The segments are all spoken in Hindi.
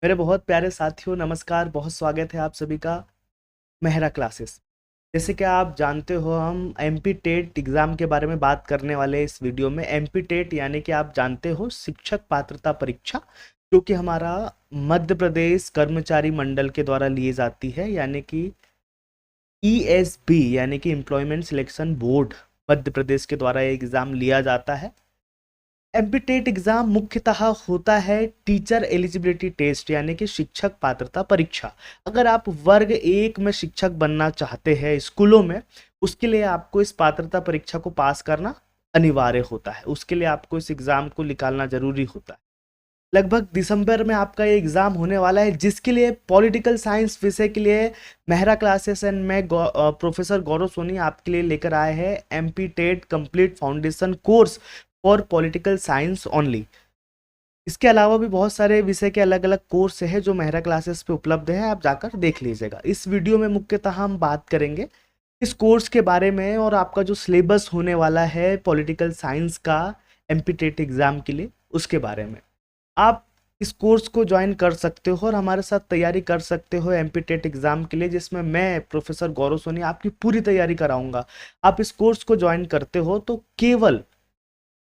मेरे बहुत प्यारे साथियों, नमस्कार। बहुत स्वागत है आप सभी का मेहरा क्लासेस। जैसे कि आप जानते हो, हम एमपी टेट एग्ज़ाम के बारे में बात करने वाले हैं इस वीडियो में। एमपी टेट यानी कि आप जानते हो शिक्षक पात्रता परीक्षा, जो कि हमारा मध्य प्रदेश कर्मचारी मंडल के द्वारा ली जाती है, यानी कि ईएसबी यानी कि employment selection board Madhya Pradesh के द्वारा ये एग्ज़ाम लिया जाता है। एमपीटेट एग्जाम मुख्यतः होता है टीचर एलिजिबिलिटी टेस्ट यानी कि शिक्षक पात्रता परीक्षा। अगर आप वर्ग एक में शिक्षक बनना चाहते हैं स्कूलों में, उसके लिए आपको इस पात्रता परीक्षा को पास करना अनिवार्य होता है। उसके लिए आपको इस एग्जाम को निकालना जरूरी होता है। लगभग दिसंबर में आपका ये एग्जाम होने वाला है, जिसके लिए पॉलिटिकल साइंस विषय के लिए मेहरा क्लासेस एंड मैं प्रोफेसर गौरव सोनी आपके लिए लेकर आए हैं MP TET complete foundation course for political science only. इसके अलावा भी बहुत सारे विषय के अलग अलग कोर्स हैं जो मेहरा क्लासेस पे उपलब्ध है, आप जाकर देख लीजिएगा। इस वीडियो में मुख्यतः हम बात करेंगे इस कोर्स के बारे में और आपका जो सिलेबस होने वाला है पॉलिटिकल साइंस का एमपी टेट एग्जाम के लिए, उसके बारे में। आप इस कोर्स को ज्वाइन कर सकते हो और हमारे साथ तैयारी कर सकते हो एमपी टेट एग्जाम के लिए, जिसमें मैं प्रोफेसर गौरव सोनी आपकी पूरी तैयारी कराऊंगा। आप इस कोर्स को ज्वाइन करते हो तो केवल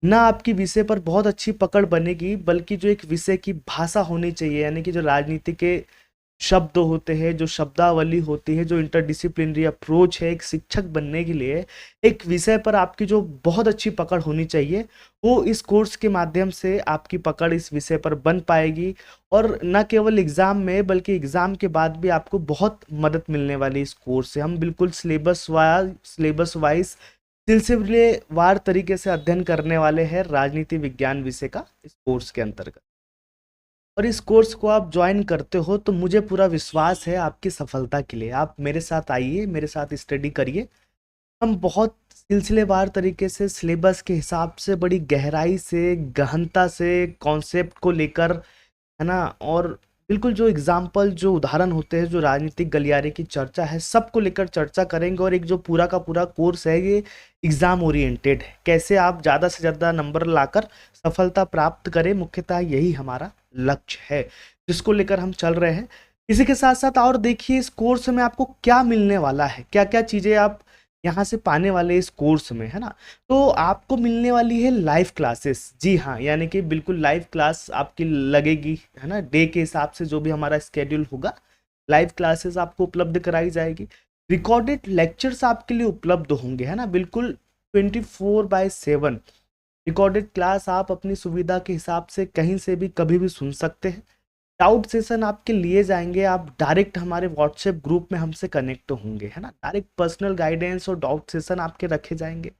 ना आपकी विषय पर बहुत अच्छी पकड़ बनेगी, बल्कि जो एक विषय की भाषा होनी चाहिए, यानी कि जो राजनीति के शब्द होते हैं, जो शब्दावली होती है, जो इंटरडिसिप्लिनरी अप्रोच है एक शिक्षक बनने के लिए, एक विषय पर आपकी जो बहुत अच्छी पकड़ होनी चाहिए, वो इस कोर्स के माध्यम से आपकी पकड़ इस विषय पर बन पाएगी। और न केवल एग्जाम में बल्कि एग्जाम के बाद भी आपको बहुत मदद मिलने वाली इस कोर्स से। हम बिल्कुल सिलेबस वाइज सिलसिलेवार तरीके से अध्ययन करने वाले हैं राजनीति विज्ञान विषय का इस कोर्स के अंतर्गत। और इस कोर्स को आप ज्वाइन करते हो तो मुझे पूरा विश्वास है आपकी सफलता के लिए। आप मेरे साथ आइए, मेरे साथ स्टडी करिए। हम बहुत सिलसिलेवार तरीके से सिलेबस के हिसाब से बड़ी गहराई से गहनता से कॉन्सेप्ट को लेकर, है ना, और बिल्कुल जो एग्जाम्पल जो उदाहरण होते हैं, जो राजनीतिक गलियारे की चर्चा है, सबको लेकर चर्चा करेंगे। और एक जो पूरा का पूरा कोर्स है ये एग्जाम ओरिएंटेड है, कैसे आप ज़्यादा से ज़्यादा नंबर लाकर सफलता प्राप्त करें, मुख्यतः यही हमारा लक्ष्य है जिसको लेकर हम चल रहे हैं। इसी के साथ साथ और देखिए इस कोर्स में आपको क्या मिलने वाला है, क्या क्या चीज़ें आप यहाँ से पाने वाले इस कोर्स में, है ना। तो आपको मिलने वाली है लाइव क्लासेस। जी हाँ, यानी कि बिल्कुल लाइव क्लास आपकी लगेगी, है ना। डे के हिसाब से जो भी हमारा स्केड्यूल होगा, लाइव क्लासेस आपको उपलब्ध कराई जाएगी। रिकॉर्डेड लेक्चर्स आपके लिए उपलब्ध होंगे, है ना, बिल्कुल 24/7 रिकॉर्डेड क्लास आप अपनी सुविधा के हिसाब से कहीं से भी कभी भी सुन सकते हैं। डाउट सेशन आपके लिए जाएंगे, आप डायरेक्ट हमारे व्हाट्सएप ग्रुप में हमसे कनेक्ट होंगे, है ना। डायरेक्ट पर्सनल गाइडेंस और डाउट सेशन आपके रखे जाएंगे।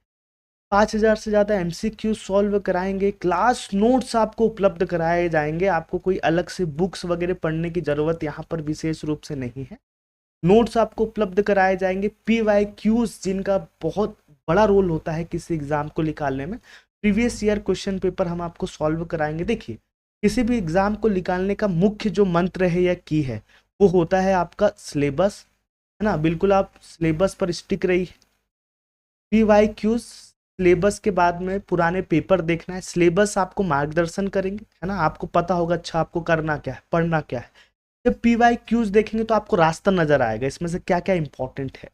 5,000 से ज़्यादा एमसीक्यू सॉल्व कराएंगे। क्लास नोट्स आपको उपलब्ध कराए जाएंगे। आपको कोई अलग से बुक्स वगैरह पढ़ने की ज़रूरत यहाँ पर विशेष रूप से नहीं है। नोट्स आपको उपलब्ध कराए जाएंगे। PYQs जिनका बहुत बड़ा रोल होता है किसी एग्जाम को निकालने में, प्रीवियस ईयर क्वेश्चन पेपर हम आपको सॉल्व कराएंगे। देखिए, किसी भी एग्जाम को निकालने का मुख्य जो मंत्र है या की है, वो होता है आपका सिलेबस, है ना। बिल्कुल आप सिलेबस पर स्टिक रही। PYQs सिलेबस के बाद में पुराने पेपर देखना है। सिलेबस आपको मार्गदर्शन करेंगे, है ना। आपको पता होगा अच्छा आपको करना क्या है, पढ़ना क्या है। जब PYQs देखेंगे तो आपको रास्ता नजर आएगा इसमें से क्या क्या इंपॉर्टेंट है।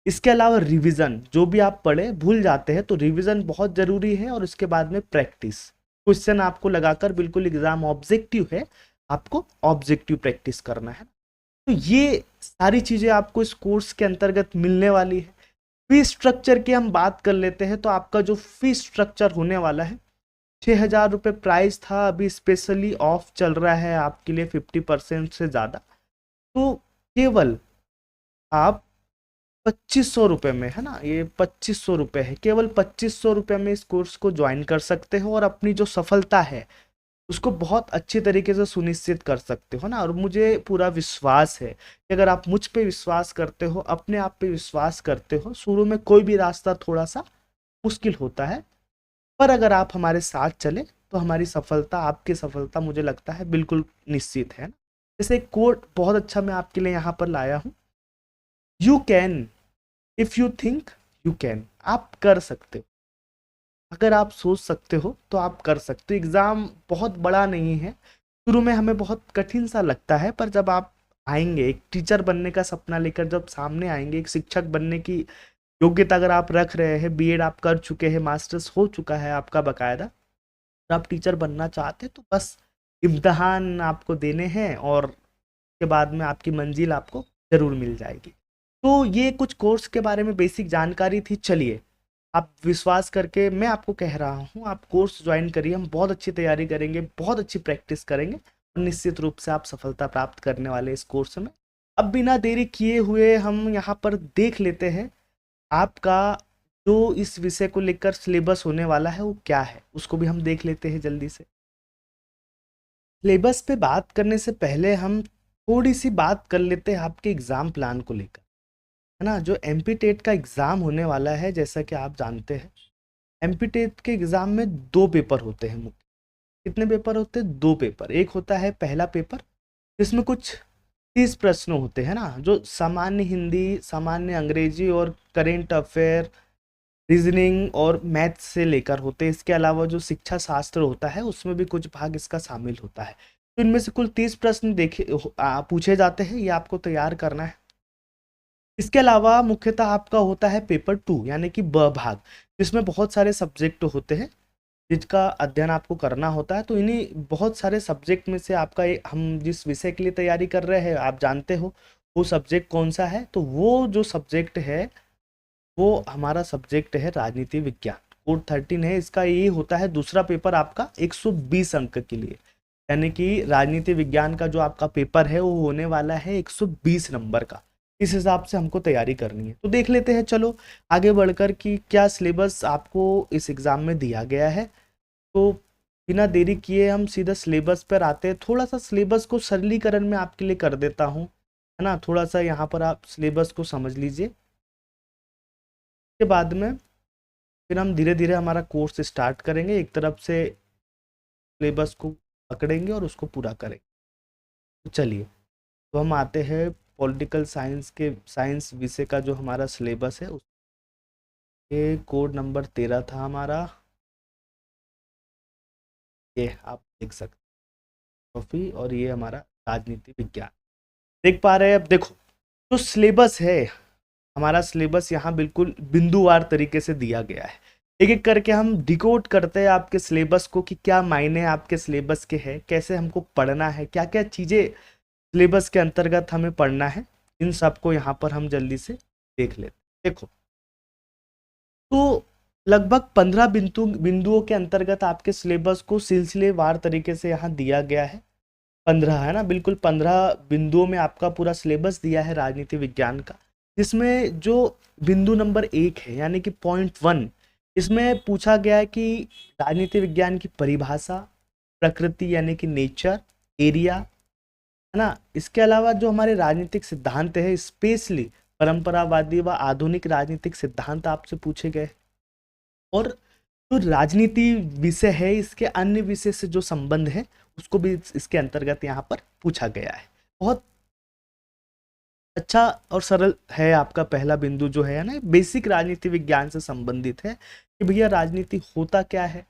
इसके अलावा रिवीजन, जो भी आप पढ़े भूल जाते हैं तो रिवीजन बहुत जरूरी है। और उसके बाद में प्रैक्टिस, क्वेश्चन आपको लगाकर, बिल्कुल एग्जाम ऑब्जेक्टिव है, आपको ऑब्जेक्टिव प्रैक्टिस करना है। तो ये सारी चीजें आपको इस कोर्स के अंतर्गत मिलने वाली है। फी स्ट्रक्चर की हम बात कर लेते हैं तो आपका जो फी स्ट्रक्चर होने वाला है, 6,000 रुपये प्राइस था, अभी स्पेशली ऑफ चल रहा है आपके लिए 50% से ज़्यादा। तो केवल आप 2,500 रुपये में, है ना, ये 2,500 रुपये है, केवल 2,500 रुपये में इस कोर्स को ज्वाइन कर सकते हो और अपनी जो सफलता है उसको बहुत अच्छी तरीके से सुनिश्चित कर सकते हो ना। और मुझे पूरा विश्वास है कि अगर आप मुझ पे विश्वास करते हो, अपने आप पे विश्वास करते हो, शुरू में कोई भी रास्ता थोड़ा सा मुश्किल होता है, पर अगर आप हमारे साथ चले तो हमारी सफलता, आपकी सफलता मुझे लगता है बिल्कुल निश्चित है ना। जैसे एक कोट बहुत अच्छा मैं आपके लिए यहाँ पर लाया हूँ, you can if you think you can. आप कर सकते हो, अगर आप सोच सकते हो तो आप कर सकते हो। एग्जाम बहुत बड़ा नहीं है, शुरू में हमें बहुत कठिन सा लगता है, पर जब आप आएंगे, एक टीचर बनने का सपना लेकर जब सामने आएंगे, एक शिक्षक बनने की योग्यता अगर आप रख रहे हैं, बीएड आप कर चुके हैं, मास्टर्स हो चुका है आपका बकायदा, तो आप टीचर बनना चाहते हैं, तो बस इम्तिहान आपको देने हैं और के बाद में आपकी मंजिल आपको जरूर मिल जाएगी। तो ये कुछ कोर्स के बारे में बेसिक जानकारी थी। चलिए, आप विश्वास करके मैं आपको कह रहा हूँ, आप कोर्स ज्वाइन करिए, हम बहुत अच्छी तैयारी करेंगे, बहुत अच्छी प्रैक्टिस करेंगे और निश्चित रूप से आप सफलता प्राप्त करने वाले इस कोर्स में। अब बिना देरी किए हुए हम यहाँ पर देख लेते हैं आपका जो इस विषय को लेकर सिलेबस होने वाला है वो क्या है, उसको भी हम देख लेते हैं जल्दी से। सिलेबस पे बात करने से पहले हम थोड़ी सी बात कर लेते हैं आपके एग्ज़ाम प्लान को लेकर, है ना। जो एमपी टेट का एग्ज़ाम होने वाला है, जैसा कि आप जानते हैं, एमपी टेट के एग्ज़ाम में 2 पेपर होते हैं मुख्य। कितने पेपर होते हैं? 2 पेपर। एक होता है पहला पेपर, जिसमें कुछ 30 प्रश्न होते हैं ना, जो सामान्य हिंदी, सामान्य अंग्रेजी और करेंट अफेयर, रीजनिंग और मैथ से लेकर होते हैं। इसके अलावा जो शिक्षा शास्त्र होता है उसमें भी कुछ भाग इसका शामिल होता है। तो इनमें से कुल 30 प्रश्न पूछे जाते हैं, ये आपको तैयार करना है। इसके अलावा मुख्यतः आपका होता है पेपर 2 यानी कि ब भाग, जिसमें बहुत सारे सब्जेक्ट होते हैं जिसका अध्ययन आपको करना होता है। तो इन्हीं बहुत सारे सब्जेक्ट में से आपका हम जिस विषय के लिए तैयारी कर रहे हैं, आप जानते हो वो सब्जेक्ट कौन सा है। तो वो जो सब्जेक्ट है वो हमारा सब्जेक्ट है राजनीति विज्ञान। कोड 13 है इसका। ये होता है दूसरा पेपर आपका 120 अंक के लिए, यानी कि राजनीति विज्ञान का जो आपका पेपर है वो होने वाला है 120 नंबर का। इस हिसाब से हमको तैयारी करनी है। तो देख लेते हैं चलो आगे बढ़कर कि क्या सिलेबस आपको इस एग्ज़ाम में दिया गया है। तो बिना देरी किए हम सीधा सिलेबस पर आते हैं। थोड़ा सा सिलेबस को सरलीकरण में आपके लिए कर देता हूँ, है ना। थोड़ा सा यहाँ पर आप सिलेबस को समझ लीजिए, के बाद में फिर हम धीरे धीरे हमारा कोर्स स्टार्ट करेंगे। एक तरफ से सिलेबस को पकड़ेंगे और उसको पूरा करेंगे। तो चलिए, तो हम आते हैं पॉलिटिकल साइंस के साइंस विषय का जो हमारा सिलेबस है उसके कोड नंबर 13 था हमारा। ये आप देख सकते हैं ट्रॉफी, और ये हमारा राजनीति विज्ञान देख पा रहे हैं। अब देखो जो सिलेबस है, हमारा सिलेबस यहाँ बिल्कुल बिंदुवार तरीके से दिया गया है। एक एक करके हम डिकोड करते हैं आपके सिलेबस को कि क्या मायने आपके सिलेबस के हैं, कैसे हमको पढ़ना है, क्या क्या चीज़ें सिलेबस के अंतर्गत हमें पढ़ना है। इन सबको यहाँ पर हम जल्दी से देख लेते हैं। देखो, तो लगभग 15 बिंदुओं के अंतर्गत आपके सिलेबस को सिलसिलेवार तरीके से यहाँ दिया गया है। 15 है ना, बिल्कुल 15 बिंदुओं में आपका पूरा सिलेबस दिया है राजनीति विज्ञान का। जिसमें जो बिंदु नंबर 1 है यानी कि पॉइंट 1, इसमें पूछा गया है कि राजनीति विज्ञान की परिभाषा, प्रकृति यानी कि नेचर, एरिया, है ना। इसके अलावा जो हमारे राजनीतिक सिद्धांत है, स्पेशली परंपरावादी व आधुनिक राजनीतिक सिद्धांत आपसे पूछे गए। और जो राजनीति विषय है इसके अन्य विषय से जो संबंध है उसको भी इसके अंतर्गत यहाँ पर पूछा गया है। बहुत अच्छा और सरल है आपका पहला बिंदु जो है ना, बेसिक राजनीति विज्ञान से संबंधित है कि भैया राजनीति होता क्या है,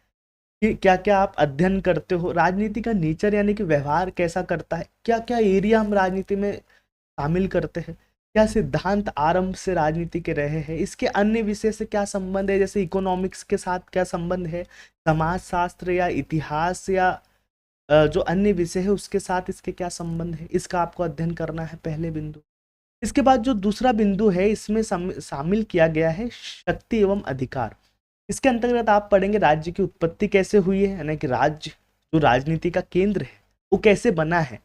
कि क्या क्या आप अध्ययन करते हो, राजनीति का नेचर यानी कि व्यवहार कैसा करता है, क्या क्या एरिया हम राजनीति में शामिल करते हैं, क्या सिद्धांत आरंभ से राजनीति के रहे हैं, इसके अन्य विषय से क्या संबंध है, जैसे इकोनॉमिक्स के साथ क्या संबंध है, समाजशास्त्र या इतिहास या जो अन्य विषय है उसके साथ इसके क्या संबंध है, इसका आपको अध्ययन करना है पहले बिंदु। इसके बाद जो दूसरा बिंदु है इसमें शामिल किया गया है शक्ति एवं अधिकार। इसके अंतर्गत आप पढ़ेंगे राज्य की उत्पत्ति कैसे हुई है, यानी कि राज्य जो राजनीति का केंद्र है वो कैसे बना है।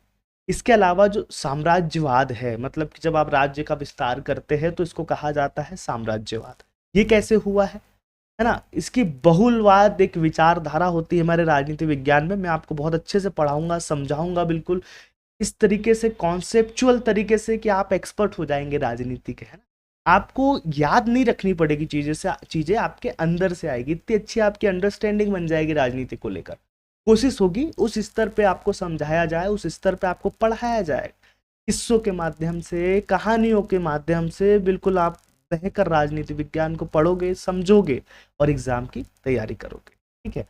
इसके अलावा जो साम्राज्यवाद है, मतलब कि जब आप राज्य का विस्तार करते हैं तो इसको कहा जाता है साम्राज्यवाद, ये कैसे हुआ है ना। इसकी बहुलवाद एक विचारधारा होती है हमारे राजनीति विज्ञान में। मैं आपको बहुत अच्छे से पढ़ाऊंगा, समझाऊंगा, बिल्कुल इस तरीके से कॉन्सेप्चुअल तरीके से कि आप एक्सपर्ट हो जाएंगे राजनीति के, है ना। आपको याद नहीं रखनी पड़ेगी चीजें आपके अंदर से आएगी, इतनी अच्छी आपकी अंडरस्टैंडिंग बन जाएगी राजनीति को लेकर। कोशिश होगी उस स्तर पे आपको समझाया जाए, उस स्तर पे आपको पढ़ाया जाए, किस्सों के माध्यम से, कहानियों के माध्यम से, बिल्कुल आप रहकर राजनीति विज्ञान को पढ़ोगे, समझोगे और एग्जाम की तैयारी करोगे। ठीक है,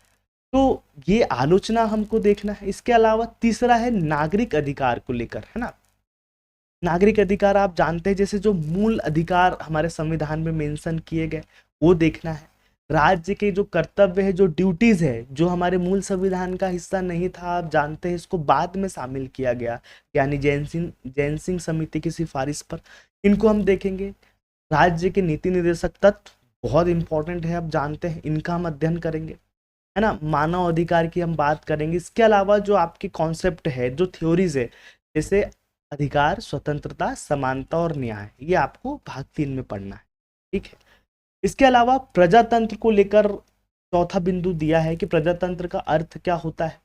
तो ये आलोचना हमको देखना है। इसके अलावा तीसरा है नागरिक अधिकार को लेकर, है ना। नागरिक अधिकार आप जानते हैं, जैसे जो मूल अधिकार हमारे संविधान में मेंशन किए गए वो देखना है। राज्य के जो कर्तव्य है, जो ड्यूटीज है, जो हमारे मूल संविधान का हिस्सा नहीं था, आप जानते हैं इसको बाद में शामिल किया गया, यानी जैन सिंह समिति की सिफारिश पर, इनको हम देखेंगे। राज्य के नीति निर्देशक तत्व बहुत इंपॉर्टेंट है, आप जानते हैं, इनका हम अध्ययन करेंगे, है ना। मानव अधिकार की हम बात करेंगे। इसके अलावा जो आपकी कॉन्सेप्ट है, जो थ्योरीज है, जैसे अधिकार, स्वतंत्रता, समानता और न्याय, ये आपको भाग 3 में पढ़ना है, ठीक है। इसके अलावा प्रजातंत्र को लेकर चौथा बिंदु दिया है कि प्रजातंत्र का अर्थ क्या होता है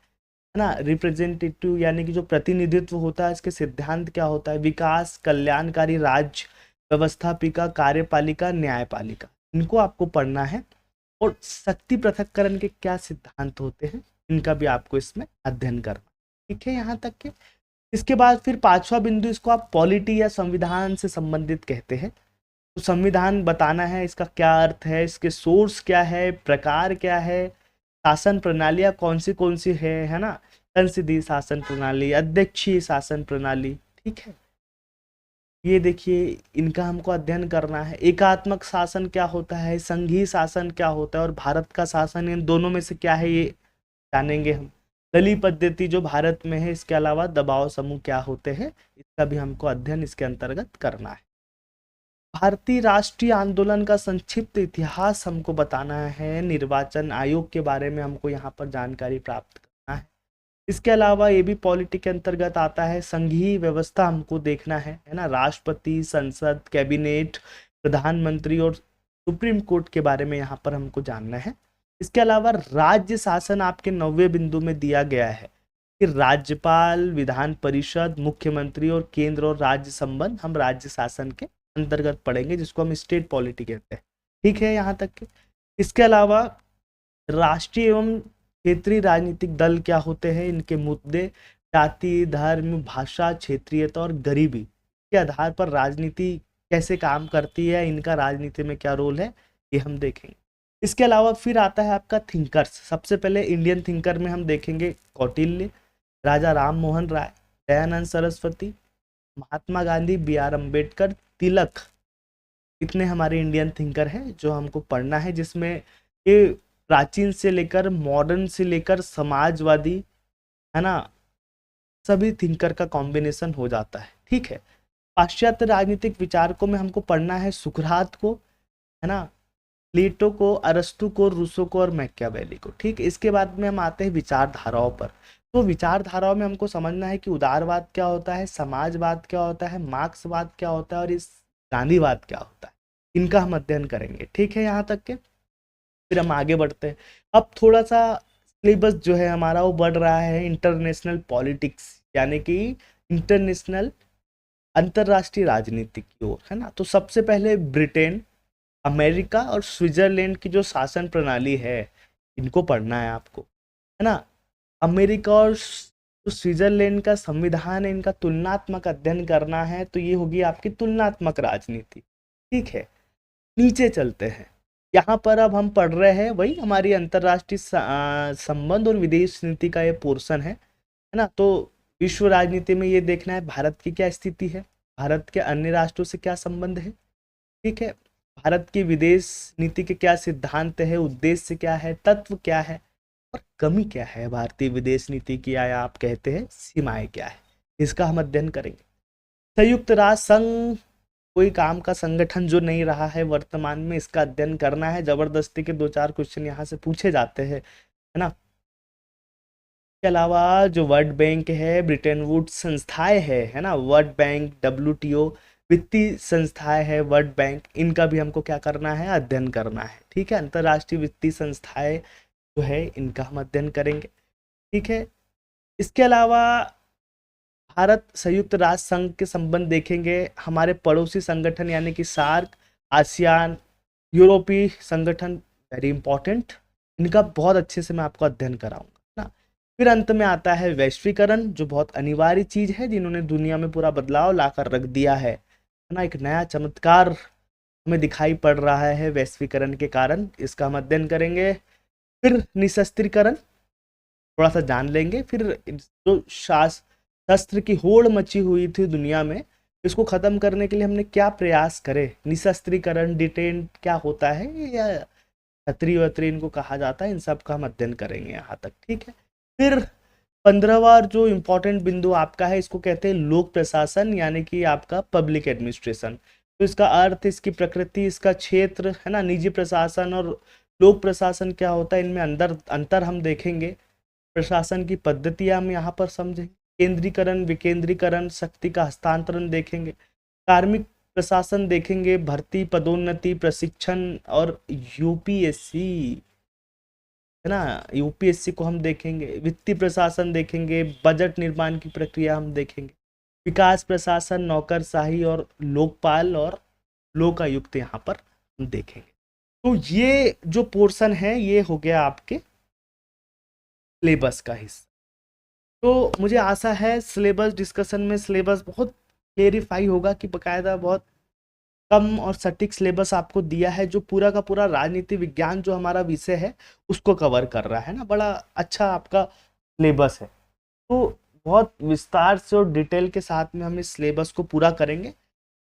ना। रिप्रेजेंटेटिव यानी कि जो प्रतिनिधित्व होता है, इसके सिद्धांत क्या होता है, विकास, कल्याणकारी राज्य, व्यवस्थापिका, कार्यपालिका, न्यायपालिका, इनको आपको पढ़ना है। और शक्ति पृथक्करण के क्या सिद्धांत होते हैं, इनका भी आपको इसमें अध्ययन करना, ठीक है, यहाँ तक के। इसके बाद फिर पांचवा बिंदु, इसको आप पॉलिटी या संविधान से संबंधित कहते हैं। तो संविधान बताना है, इसका क्या अर्थ है, इसके सोर्स क्या है, प्रकार क्या है, शासन प्रणालियाँ कौन सी है ना। संसदीय शासन प्रणाली, अध्यक्षीय शासन प्रणाली, ठीक है। ये देखिए, इनका हमको अध्ययन करना है। एकात्मक शासन क्या होता है, संघीय शासन क्या होता है, और भारत का शासन, इन दोनों में से क्या है, ये जानेंगे हम। दलीय पद्धति जो भारत में है, इसके अलावा दबाव समूह क्या होते हैं, इसका भी हमको अध्ययन इसके अंतर्गत करना है। भारतीय राष्ट्रीय आंदोलन का संक्षिप्त इतिहास हमको बताना है। निर्वाचन आयोग के बारे में हमको यहाँ पर जानकारी प्राप्त करना है। इसके अलावा ये भी पॉलिटी के अंतर्गत आता है। संघीय व्यवस्था हमको देखना है ना। राष्ट्रपति, संसद, कैबिनेट, प्रधानमंत्री और सुप्रीम कोर्ट के बारे में यहाँ पर हमको जानना है। इसके अलावा राज्य शासन आपके 9वें बिंदु में दिया गया है कि राज्यपाल, विधान परिषद, मुख्यमंत्री और केंद्र और राज्य संबंध हम राज्य शासन के अंतर्गत पढ़ेंगे, जिसको हम स्टेट पॉलिटी कहते हैं, ठीक है, यहाँ तक के। इसके अलावा राष्ट्रीय एवं क्षेत्रीय राजनीतिक दल क्या होते हैं, इनके मुद्दे, जाति, धर्म, भाषा, क्षेत्रीयता और गरीबी के आधार पर राजनीति कैसे काम करती है, इनका राजनीति में क्या रोल है, ये हम देखेंगे। इसके अलावा फिर आता है आपका थिंकर्स। सबसे पहले इंडियन थिंकर में हम देखेंगे कौटिल्य, राजा राम मोहन राय, दयानंद सरस्वती, महात्मा गांधी, B.R. अम्बेडकर, तिलक, इतने हमारे इंडियन थिंकर हैं जो हमको पढ़ना है, जिसमें ये प्राचीन से लेकर मॉडर्न से लेकर समाजवादी, है ना, सभी थिंकर का कॉम्बिनेशन हो जाता है, ठीक है। पाश्चात्य राजनीतिक विचारकों में हमको पढ़ना है सुकरात को, है ना, प्लेटो को, अरस्तु को, रूसो को और मैकियावेली को, ठीक। इसके बाद में हम आते हैं विचारधाराओं पर। तो विचारधाराओं में हमको समझना है कि उदारवाद क्या होता है, समाजवाद क्या होता है, मार्क्सवाद क्या होता है और इस गांधीवाद क्या होता है, इनका हम अध्ययन करेंगे, ठीक है, यहाँ तक के। फिर हम आगे बढ़ते हैं। अब थोड़ा सा सिलेबस जो है हमारा वो बढ़ रहा है इंटरनेशनल पॉलिटिक्स, यानी कि इंटरनेशनल, अंतरराष्ट्रीय राजनीति की ओर, है ना। तो सबसे पहले ब्रिटेन, अमेरिका और स्विट्जरलैंड की जो शासन प्रणाली है, इनको पढ़ना है आपको, है ना। अमेरिका और स्विट्जरलैंड का संविधान है, इनका तुलनात्मक अध्ययन करना है। तो ये होगी आपकी तुलनात्मक राजनीति, ठीक है। नीचे चलते हैं, यहाँ पर अब हम पढ़ रहे हैं वही हमारी अंतरराष्ट्रीय संबंध और विदेश नीति का ये पोर्शन है ना। तो विश्व राजनीति में ये देखना है भारत की क्या स्थिति है, भारत के अन्य राष्ट्रों से क्या संबंध है, ठीक है। भारत की विदेश नीति के क्या सिद्धांत है, उद्देश्य क्या है, तत्व क्या है और कमी क्या है भारतीय विदेश नीति की, या आप कहते हैं सीमाएं क्या है, इसका हम अध्ययन करेंगे। संयुक्त राष्ट्र संघ कोई काम का संगठन जो नहीं रहा है वर्तमान में, इसका अध्ययन करना है। जबरदस्ती के 2-4 क्वेश्चन यहाँ से पूछे जाते हैं, है ना। इसके अलावा जो वर्ल्ड बैंक है, ब्रिटेन वुड्स संस्थाएं है ना, वर्ल्ड बैंक, WTO, वित्तीय संस्थाएं है, वर्ल्ड बैंक, इनका भी हमको क्या करना है, अध्ययन करना है, ठीक है। अंतरराष्ट्रीय वित्तीय संस्थाएं जो है, इनका हम अध्ययन करेंगे, ठीक है। इसके अलावा भारत संयुक्त राष्ट्र संघ के संबंध देखेंगे। हमारे पड़ोसी संगठन यानी कि सार्क, आसियान, यूरोपीय संगठन, वेरी इंपॉर्टेंट, इनका बहुत अच्छे से मैं आपको अध्ययन कराऊंगा ना। फिर अंत में आता है वैश्वीकरण, जो बहुत अनिवार्य चीज है, जिन्होंने दुनिया में पूरा बदलाव लाकर रख दिया है ना। एक नया चमत्कार हमें दिखाई पड़ रहा है वैश्वीकरण के कारण, इसका हम अध्ययन करेंगे। फिर निशस्त्रीकरण, थोड़ा सा जान लेंगे, फिर जो शस्त्र की होड़ मची हुई थी दुनिया में, इसको खत्म करने के लिए हमने क्या प्रयास करे, निशस्त्रीकरण, डिटेन क्या होता है, या छतरी वतरी इनको कहा जाता है, इन सब का हम अध्ययन करेंगे यहाँ तक, ठीक है। फिर 15वां जो इम्पोर्टेंट बिंदु आपका है, इसको कहते हैं लोक प्रशासन, यानी कि आपका पब्लिक एडमिनिस्ट्रेशन। तो इसका अर्थ, इसकी प्रकृति, इसका क्षेत्र है ना। निजी प्रशासन और लोक प्रशासन क्या होता है, इनमें अंतर हम देखेंगे। प्रशासन की पद्धतियां हम यहाँ पर समझेंगे। केंद्रीकरण, विकेंद्रीकरण, शक्ति का हस्तांतरण देखेंगे। कार्मिक प्रशासन देखेंगे, भर्ती, पदोन्नति, प्रशिक्षण, और यूपीएससी है ना, यूपीएससी को हम देखेंगे। वित्तीय प्रशासन देखेंगे, बजट निर्माण की प्रक्रिया हम देखेंगे। विकास प्रशासन, नौकरशाही और लोकपाल और लोकायुक्त यहाँ पर हम देखेंगे। तो ये जो पोर्शन है ये हो गया आपके सिलेबस का हिस्सा। तो मुझे आशा है सिलेबस डिस्कशन में सिलेबस बहुत क्लेरिफाई होगा, कि बकायदा बहुत कम और सटीक सिलेबस आपको दिया है, जो पूरा का पूरा राजनीति विज्ञान जो हमारा विषय है उसको कवर कर रहा है ना। बड़ा अच्छा आपका सिलेबस है। तो बहुत विस्तार से और डिटेल के साथ में हम इस सिलेबस को पूरा करेंगे।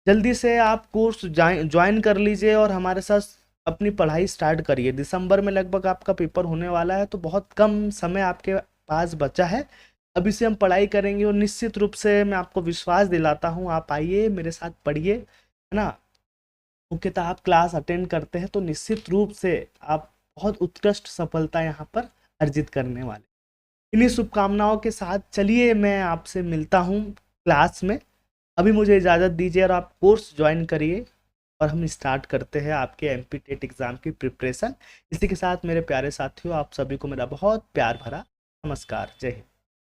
जल्दी से आप कोर्स ज्वाइन कर लीजिए और हमारे साथ अपनी पढ़ाई स्टार्ट करिए। दिसंबर में लगभग आपका पेपर होने वाला है, तो बहुत कम समय आपके पास बचा है। अभी से हम पढ़ाई करेंगे और निश्चित रूप से मैं आपको विश्वास दिलाता हूँ, आप आइए मेरे साथ पढ़िए, है ना। मुख्यतः आप क्लास अटेंड करते हैं तो निश्चित रूप से आप बहुत उत्कृष्ट सफलता यहाँ पर अर्जित करने वाले। इन्हीं शुभकामनाओं के साथ चलिए मैं आपसे मिलता हूँ क्लास में। अभी मुझे इजाज़त दीजिए और आप कोर्स ज्वाइन करिए, और हम स्टार्ट करते हैं आपके एमपी टेट एग्ज़ाम की प्रिपरेशन। इसी के साथ मेरे प्यारे साथियों, आप सभी को मेरा बहुत प्यार भरा नमस्कार। जय हिंद।